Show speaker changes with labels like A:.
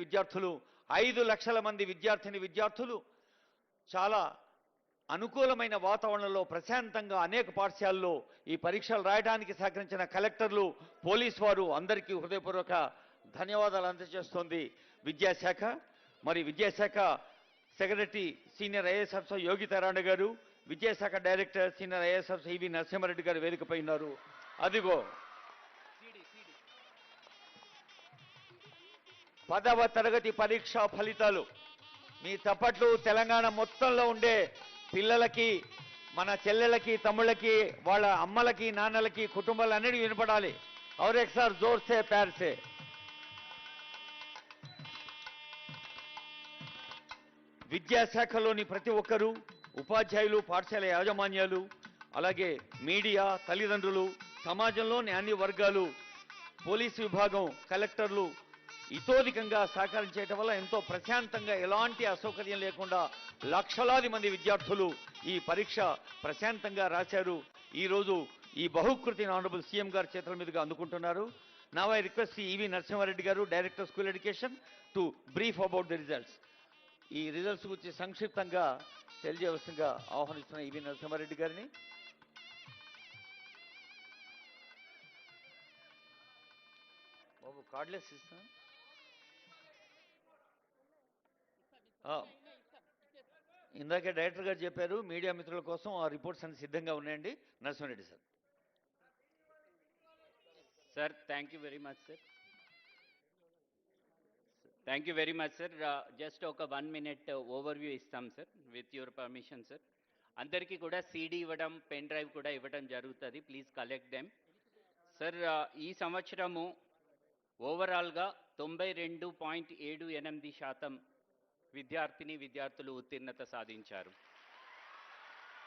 A: విద్యార్థులు 5 లక్షల మంది విద్యార్థులు చాలా అనుకూలమైన వాతావరణంలో ప్రశాంతంగా అనేక పాఠశాలల్లో ఈ పరీక్షలు రాయడానికి సహకరించిన కలెక్టర్లు, పోలీసు వారు అందరికీ హృదయపూర్వక ధన్యవాదాలు అందజేస్తోంది విద్యాశాఖ. మరి విద్యాశాఖ సెక్రటరీ సీనియర్ ఐఏఎస్ ఆఫీసర్ యోగితారాణి గారు, విద్యాశాఖ డైరెక్టర్ సీనియర్ ఐఏఎస్ ఆఫీసర్ ఈవి నరసింహారెడ్డి గారు వేదికపై ఉన్నారు. అదిగో 10వ తరగతి పరీక్షా ఫలితాలు. మీ తప్పట్లు తెలంగాణ మొత్తంలో ఉండే పిల్లలకి, మన చెల్లెలకి, తమ్ముళ్ళకి, వాళ్ళ అమ్మలకి, నాన్నలకి, కుటుంబాలన్నిటికీ వినపడాలి. और एक सार जोर से प्यार से విద్యాశాఖలోని ప్రతి ఒక్కరూ, ఉపాధ్యాయులు, పాఠశాల యాజమాన్యాలు, అలాగే మీడియా, తల్లిదండ్రులు, సమాజంలోని అన్ని వర్గాలు, పోలీసు విభాగం, కలెక్టర్లు ఇతోధికంగా సహకరించడం వల్ల ఎంతో ప్రశాంతంగా ఎలాంటి అసౌకర్యం లేకుండా లక్షలాది మంది విద్యార్థులు ఈ పరీక్ష ప్రశాంతంగా రాశారు. ఈరోజు ఈ బహుకృతిని ఆనరబుల్ సీఎం గారి చేతుల మీదుగా అందుకుంటున్నారు. నౌ ఐ రిక్వెస్ట్ ఈవి నరసింహారెడ్డి గారు, director school education, to brief about the results. ఈ రిజల్ట్స్ గురించి సంక్షిప్తంగా తెలియజేయవలసిందిగా ఆహ్వానిస్తున్న ఈవి నరసింహారెడ్డి గారిని. బాబు కార్డులెస్ ఇస్తాను. ఇందాకే డైరెక్టర్ గారు చెప్పారు, మీడియా మిత్రుల కోసం ఆ రిపోర్ట్స్ అన్ని సిద్ధంగా ఉన్నాయండి. Narasimha Reddy sir.
B: Sir thank you very much sir. Thank you very much sir. Just ఒక 1 minute ఓవర్వ్యూ ఇస్తాం sir, with your permission sir. అందరికీ కూడా సీడీ ఇవ్వడం, పెన్ డ్రైవ్ కూడా ఇవ్వడం జరుగుతుంది. Please collect them sir. ఈ సంవత్సరము ఓవరాల్గా 92.78% విద్యార్థిని విద్యార్థులు ఉత్తీర్ణత సాధించారు.